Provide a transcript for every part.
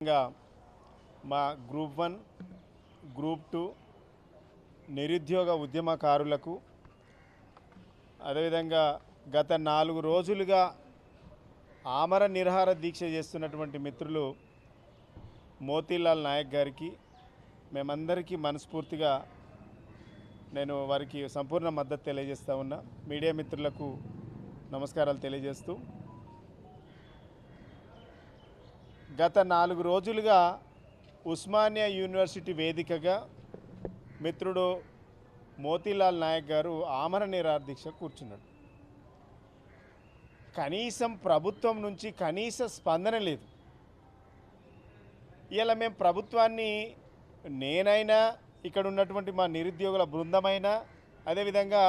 మా group 1 group 2 నిరుద్యోగ ఉద్యమకారులకు అదేవిధంగా గత 4 రోజులుగా ఆమర నిరాహార దీక్ష చేస్తున్నటువంటి మిత్రులు మోతీలాల్ నాయక్ గారికి మేమందరికీ మనస్ఫూర్తిగా నేను వారికి సంపూర్ణ మద్దతు తెలియజేస్తా ఉన్నా. మీడియా మిత్రులకు నమస్కారాలు తెలియజేస్తూ గత 4 రోజులుగా ఉస్మానియా యూనివర్సిటీ వేదికగా మిత్రుడు మోతీలాల్ నాయక్ గారు ఆమర నిరాహార దీక్ష కూర్చున్నాడు. కనీసం ప్రభుత్వం నుంచి కనీస స్పందన లేదు. ఇలా మేము ప్రభుత్వాన్ని నేనైనా ఇక్కడ ఉన్నటువంటి మా నిరుద్యోగుల బృందమైనా అదేవిధంగా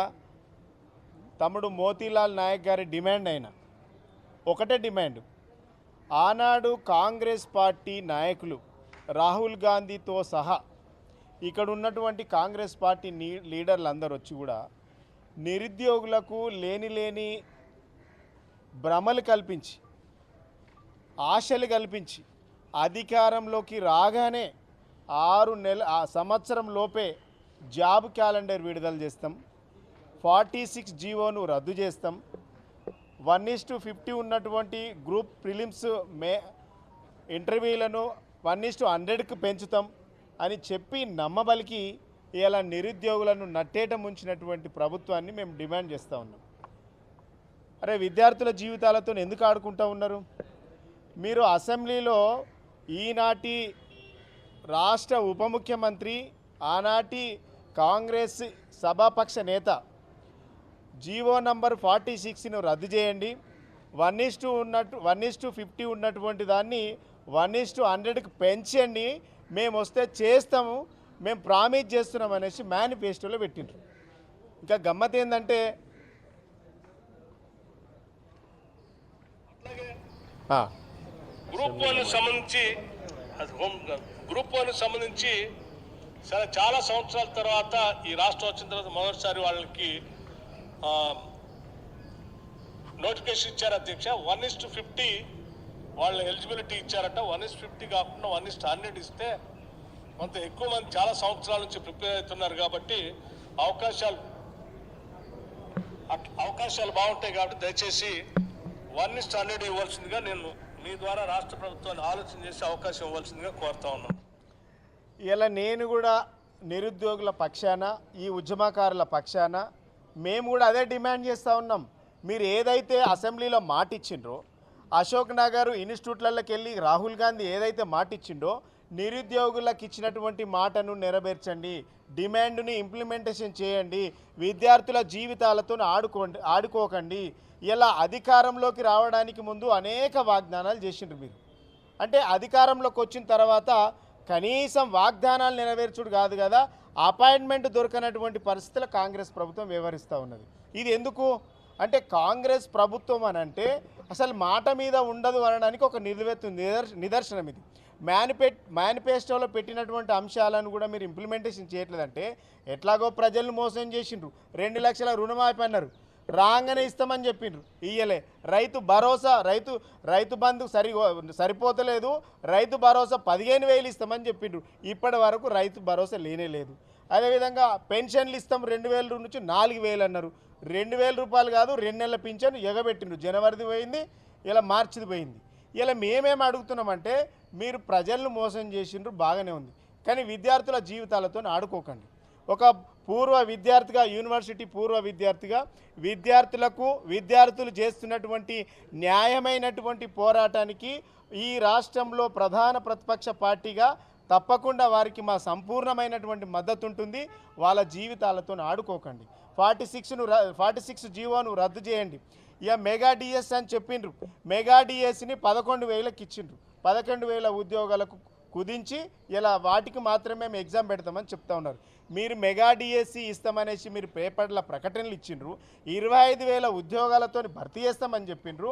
తమ్ముడు మోతీలాల్ నాయక్ గారి డిమాండ్ అయినా ఒకటే డిమాండ్, ఆనాడు కాంగ్రెస్ పార్టీ నాయకులు రాహుల్ గాంధీతో సహా ఇక్కడ ఉన్నటువంటి కాంగ్రెస్ పార్టీ లీడర్లు అందరూ వచ్చి కూడా నిరుద్యోగులకు లేని భ్రమలు కల్పించి ఆశలు కల్పించి అధికారంలోకి రాగానే 6 సంవత్సరం లోపే జాబ్ క్యాలెండర్ విడుదల చేస్తాం, 46 జీవోను రద్దు చేస్తాం, 1:50 ఉన్నటువంటి గ్రూప్ ప్రిలిమ్స్ ఇంటర్వ్యూలను 1:100కు పెంచుతాం అని చెప్పి నమ్మబలికి ఇలా నిరుద్యోగులను నట్టేట ముంచినటువంటి ప్రభుత్వాన్ని మేము డిమాండ్ చేస్తూ ఉన్నాం. అరే, విద్యార్థుల జీవితాలతో ఎందుకు ఆడుకుంటూ ఉన్నారు? మీరు అసెంబ్లీలో ఈనాటి రాష్ట్ర ఉప ముఖ్యమంత్రి ఆనాటి కాంగ్రెస్ సభాపక్ష నేత జీవో నంబర్ 46ను రద్దు చేయండి, 1:50 ఉన్నటువంటి దాన్ని 1:100కు పెంచండి, మేము వస్తే చేస్తాము, మేము ప్రామిస్ చేస్తున్నాం అనేసి మేనిఫెస్టోలో పెట్టిండ్రు. ఇంకా గమ్మత్ ఏంటంటే గ్రూప్ 1 సంబంధించి చాలా సంవత్సరాల తర్వాత ఈ రాష్ట్రం వచ్చిన తర్వాత మొదటిసారి వాళ్ళకి నోటిఫికేషన్ ఇచ్చారు అధ్యక్ష. 1:50 వాళ్ళ ఎలిజిబిలిటీ ఇచ్చారట. 1:50 కాకుండా 1:100 ఇస్తే కొంత ఎక్కువ మంది చాలా సంవత్సరాల నుంచి ప్రిపేర్ అవుతున్నారు కాబట్టి అవకాశాలు బాగుంటాయి కాబట్టి దయచేసి 1:100 ఇవ్వాల్సిందిగా నేను మీ ద్వారా రాష్ట్ర ప్రభుత్వాన్ని ఆలోచన చేసి అవకాశం ఇవ్వాల్సిందిగా కోరుతా ఉన్నాను. ఇలా నేను కూడా నిరుద్యోగుల పక్షాన ఈ ఉద్యమకారుల పక్షాన మేము కూడా అదే డిమాండ్ చేస్తూ ఉన్నాం. మీరు ఏదైతే అసెంబ్లీలో మాట ఇచ్చిండ్రో, అశోక్ నగర్ ఇన్స్టిట్యూట్లకి వెళ్ళి రాహుల్ గాంధీ ఏదైతే మాట ఇచ్చిండో నిరుద్యోగులకు ఇచ్చినటువంటి మాటను నెరవేర్చండి, డిమాండ్ని ఇంప్లిమెంటేషన్ చేయండి, విద్యార్థుల జీవితాలతో ఆడుకోకండి. ఇలా అధికారంలోకి రావడానికి ముందు అనేక వాగ్దానాలు చేసిండ్రు మీరు. అంటే అధికారంలోకి వచ్చిన తర్వాత కనీసం వాగ్దానాలు నెరవేర్చుడు కాదు కదా, అపాయింట్మెంట్ దొరకనటువంటి పరిస్థితులు కాంగ్రెస్ ప్రభుత్వం వ్యవహరిస్తూ ఉన్నది. ఇది ఎందుకు అంటే కాంగ్రెస్ ప్రభుత్వం అని అంటే అసలు మాట మీద ఉండదు అనడానికి ఒక నిదర్శనం ఇది. మేనిఫెస్టోలో పెట్టినటువంటి అంశాలను కూడా మీరు ఇంప్లిమెంటేషన్ చేయట్లేదంటే ఎట్లాగో ప్రజలను మోసం చేసిండ్రు. 2 లక్షల రుణమాఫీ అన్నారు, రాగానే ఇస్తామని చెప్పిండ్రు, ఇయ్యలే. రైతు భరోసా రైతు బంధు సరిపోతలేదు, రైతు భరోసా 15,000 ఇస్తామని చెప్పిండ్రు, ఇప్పటి వరకు రైతు భరోసా లేనే లేదు. అదేవిధంగా పెన్షన్లు ఇస్తాం 2,000 నుంచి 4,000 అన్నారు, 2,000 రూపాయలు కాదు 2 నెలల పింఛను ఎగబెట్టిండ్రు. జనవరిది పోయింది, ఇలా మార్చిది పోయింది. ఇలా మేమేం అడుగుతున్నామంటే మీరు ప్రజలను మోసం చేసిండ్రు, బాగానే ఉంది, కానీ విద్యార్థుల జీవితాలతో ఆడుకోకండి. ఒక పూర్వ విద్యార్థిగా, యూనివర్సిటీ పూర్వ విద్యార్థిగా విద్యార్థులు చేస్తున్నటువంటి న్యాయమైనటువంటి పోరాటానికి ఈ రాష్ట్రంలో ప్రధాన ప్రతిపక్ష పార్టీగా తప్పకుండా వారికి మా సంపూర్ణమైనటువంటి మద్దతు ఉంటుంది. వాళ్ళ జీవితాలతో ఆడుకోకండి. 46 జీవోను రద్దు చేయండి. ఇక మెగా డిఎస్ అని చెప్పిండ్రు, మెగా డిఎస్ని 11,000కి ఇచ్చిండ్రు, 11,000 ఉద్యోగాలకు కుదించి ఇలా వాటికి మాత్రమే మేము ఎగ్జామ్ పెడతామని చెప్తా ఉన్నారు. మీరు మెగా డిఎస్సి ఇస్తామనేసి మీరు పేపర్ల ప్రకటనలు ఇచ్చిండ్రు, 25,000 ఉద్యోగాలతో భర్తీ చేస్తామని చెప్పిండ్రు,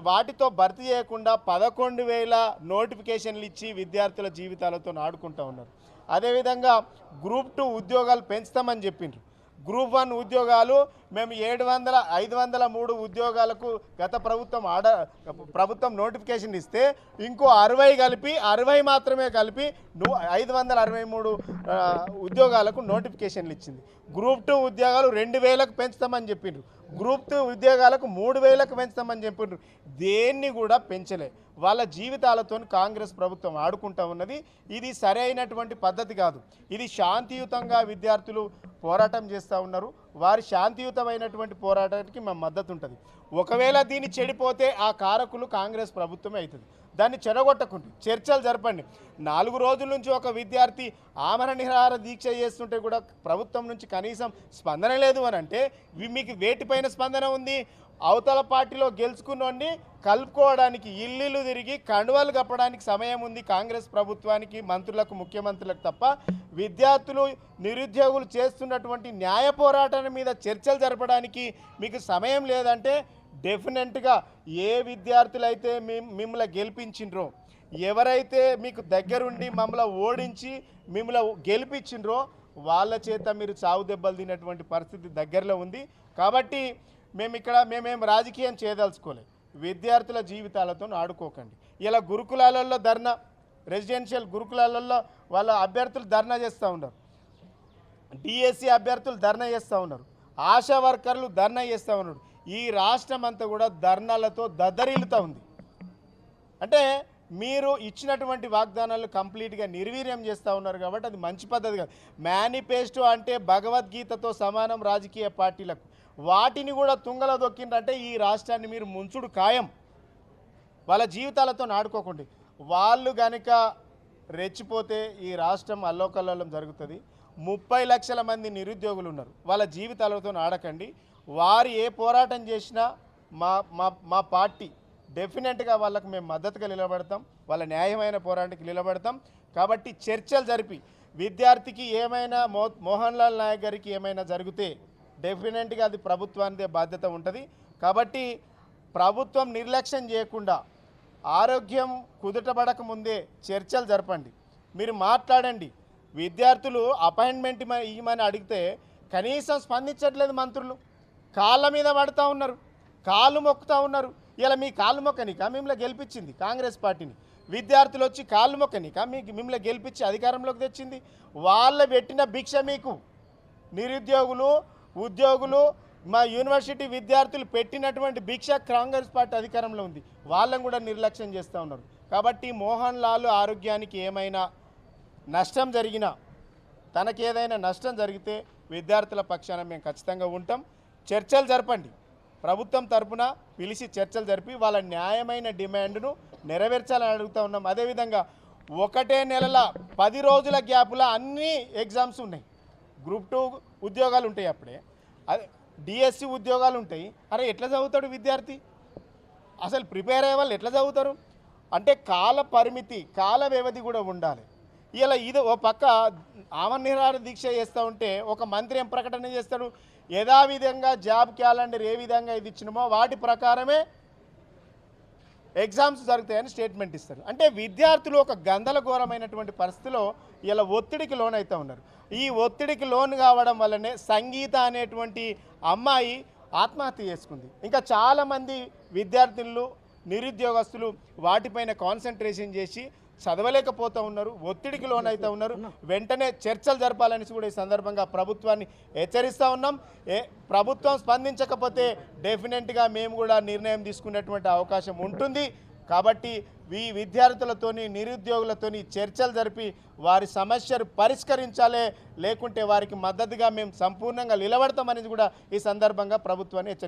వాటితో భర్తీ చేయకుండా 11,000 నోటిఫికేషన్లు ఇచ్చి విద్యార్థుల జీవితాలతో ఆడుకుంటూ ఉన్నారు. అదేవిధంగా గ్రూప్ 2 ఉద్యోగాలు పెంచుతామని చెప్పిండ్రు, గ్రూప్ 1 ఉద్యోగాలు మేము 503 ఉద్యోగాలకు గత ప్రభుత్వం నోటిఫికేషన్ ఇస్తే ఇంకో 60 కలిపి 60 మాత్రమే కలిపి 563 ఉద్యోగాలకు నోటిఫికేషన్లు ఇచ్చింది. గ్రూప్ 2 ఉద్యోగాలు 2000కు పెంచుతామని చెప్పిండ్రు. గ్రూప్ 2 ఉద్యోగాలకు 3000కు పెంచుతామని చెప్పిండ్రు. దేన్ని కూడా పెంచలే. వాళ్ళ జీవితాలతో కాంగ్రెస్ ప్రభుత్వం ఆడుకుంటా ఉన్నది. ఇది సరైనటువంటి పద్ధతి కాదు. ఇది శాంతియుతంగా విద్యార్థులు పోరాటం చేస్తూ ఉన్నారు. వారి శాంతియుతమైనటువంటి పోరాటానికి మా మద్దతు ఉంటుంది. ఒకవేళ దీన్ని చెడిపోతే ఆ కారకులు కాంగ్రెస్ ప్రభుత్వమే అవుతుంది. దాన్ని చెడగొట్టకుండా చర్చలు జరపండి. 4 రోజుల నుంచి ఒక విద్యార్థి ఆమరణ నిరాహార దీక్ష చేస్తుంటే కూడా ప్రభుత్వం నుంచి కనీసం స్పందన లేదు అని అంటే మీకు వేటిపైన స్పందన ఉంది? అవతల పార్టీలో గెలుచుకున్నోడిని కలుపుకోవడానికి ఇల్లు తిరిగి కండువాలు కప్పడానికి సమయం ఉంది కాంగ్రెస్ ప్రభుత్వానికి, మంత్రులకు, ముఖ్యమంత్రులకు తప్ప విద్యార్థులు నిరుద్యోగులు చేస్తున్నటువంటి న్యాయ పోరాటం మీద చర్చలు జరపడానికి మీకు సమయం లేదంటే డెఫినెట్గా ఏ విద్యార్థులైతే మిమ్మల్ని గెలిపించిండ్రో, ఎవరైతే మీకు దగ్గరుండి మమ్మల్ని ఓడించి మిమ్మల్ని గెలిపించిండ్రో వాళ్ళ చేత మీరు చావు దెబ్బలు తిన్నటువంటి పరిస్థితి దగ్గరలో ఉంది. కాబట్టి మేమేం రాజకీయం చేయదలుచుకోలేదు. విద్యార్థుల జీవితాలతో ఆడుకోకండి. ఇలా గురుకులాలలో ధర్నా, రెసిడెన్షియల్ గురుకులాలలో వాళ్ళ అభ్యర్థులు ధర్నా చేస్తూ ఉన్నారు. డిఎస్సి అభ్యర్థులు ధర్నా చేస్తూ ఉన్నారు. ఆశా వర్కర్లు ధర్నా చేస్తూ ఉన్నారు. ఈ రాష్ట్రం అంతా కూడా ధర్నాలతో దద్దరిల్లుతూ ఉంది. అంటే మీరు ఇచ్చినటువంటి వాగ్దానాలు కంప్లీట్గా నిర్వీర్యం చేస్తూ ఉన్నారు. కాబట్టి అది మంచి పద్ధతి కాదు. మేనిఫెస్టో అంటే భగవద్గీతతో సమానం రాజకీయ పార్టీలకు. వాటిని కూడా తుంగలో దొక్కిందంటే ఈ రాష్ట్రాన్ని మీరు ముంచుడు ఖాయం. వాళ్ళ జీవితాలతో ఆడుకోకండి. వాళ్ళు కనుక రెచ్చిపోతే ఈ రాష్ట్రం అల్లోకల్లోలం జరుగుతుంది. 30 లక్షల మంది నిరుద్యోగులు ఉన్నారు. వాళ్ళ జీవితాలతో ఆడకండి. వారు ఏ పోరాటం చేసినా మా పార్టీ డెఫినెట్గా వాళ్ళకు మేము మద్దతుగా నిలబడతాం. వాళ్ళ న్యాయమైన పోరాటానికి నిలబడతాం. కాబట్టి చర్చలు జరిపి విద్యార్థికి ఏమైనా మోహన్ లాల్ నాయక్ గారికి ఏమైనా జరిగితే డెఫినెట్గా అది ప్రభుత్వానిదే బాధ్యత ఉంటుంది. కాబట్టి ప్రభుత్వం నిర్లక్ష్యం చేయకుండా ఆరోగ్యం కుదుటపడక ముందే చర్చలు జరపండి. మీరు మాట్లాడండి. విద్యార్థులు అపాయింట్మెంట్ ఇవ్వమని అడిగితే కనీసం స్పందించట్లేదు. మంత్రులు కాళ్ళ మీద పడుతూ ఉన్నారు, కాళ్ళు మొక్కుతూ ఉన్నారు. ఇలా మీ కాళ్ళు మొక్కనిక మిమ్మల్ని గెలిపించింది కాంగ్రెస్ పార్టీని. విద్యార్థులు వచ్చి కాళ్ళు మొక్కనిక మిమ్మల్ని గెలిపించి అధికారంలోకి తెచ్చింది. వాళ్ళ పెట్టిన భిక్ష మీకు నిరుద్యోగులు, ఉద్యోగులు, మా యూనివర్సిటీ విద్యార్థులు పెట్టినటువంటి భిక్ష కాంగ్రెస్ పార్టీ అధికారంలో ఉంది. వాళ్ళని కూడా నిర్లక్ష్యం చేస్తూ ఉన్నారు. కాబట్టి మోహన్ లాల్ ఆరోగ్యానికి ఏమైనా నష్టం జరిగినా, తనకేదైనా నష్టం జరిగితే విద్యార్థుల పక్షాన మేము ఖచ్చితంగా ఉంటాం. చర్చలు జరపండి. ప్రభుత్వం తరపున పిలిచి చర్చలు జరిపి వాళ్ళ న్యాయమైన డిమాండ్ను నెరవేర్చాలని అడుగుతూ ఉన్నాం. అదేవిధంగా 1 నెలల 10 రోజుల గ్యాప్లో అన్ని ఎగ్జామ్స్ ఉన్నాయి. గ్రూప్ 2 ఉద్యోగాలు ఉంటాయి, అప్పుడే అదే డిఎస్సి ఉద్యోగాలు ఉంటాయి. అరే ఎట్లా చదువుతాడు విద్యార్థి? అసలు ప్రిపేర్ అయ్యే వాళ్ళు ఎట్లా చదువుతారు? అంటే కాల పరిమితి, కాల వ్యవధి కూడా ఉండాలి. ఇలా ఇది ఓ పక్క ఆమరణ నిరాహార దీక్ష చేస్తూ ఉంటే ఒక మంత్రి ఏం ప్రకటన చేస్తాడు? యథావిధంగా జాబ్ క్యాలెండర్ ఏ విధంగా ఇది ఇచ్చినామో వాటి ప్రకారమే ఎగ్జామ్స్ జరుగుతాయని స్టేట్మెంట్ ఇస్తారు. అంటే విద్యార్థులు ఒక గందరగోళమైనటువంటి పరిస్థితిలో ఇలా ఒత్తిడికి లోనవుతూ ఉన్నారు. ఈ ఒత్తిడికి లోన్ కావడం వల్లనే సంగీత అనేటువంటి అమ్మాయి ఆత్మహత్య చేసుకుంది. ఇంకా చాలామంది విద్యార్థులు, నిరుద్యోగస్తులు వాటిపైన కాన్సన్ట్రేషన్ చేసి చదవలేకపోతూ ఉన్నారు, ఒత్తిడికి లోనవుతూ ఉన్నారు. వెంటనే చర్చలు జరపాలని కూడా ఈ సందర్భంగా ప్రభుత్వాన్ని హెచ్చరిస్తూ ఉన్నాం. ప్రభుత్వం స్పందించకపోతే డెఫినెట్గా మేము కూడా నిర్ణయం తీసుకునేటువంటి అవకాశం ఉంటుంది. కాబట్టి ఈ విద్యార్థులతోని, నిరుద్యోగులతోని చర్చలు జరిపి వారి సమస్యలు పరిష్కరించాలి. లేకుంటే వారికి మద్దతుగా మేము సంపూర్ణంగా నిలబడతామని కూడా ఈ సందర్భంగా ప్రభుత్వాన్ని హెచ్చరిస్తాం.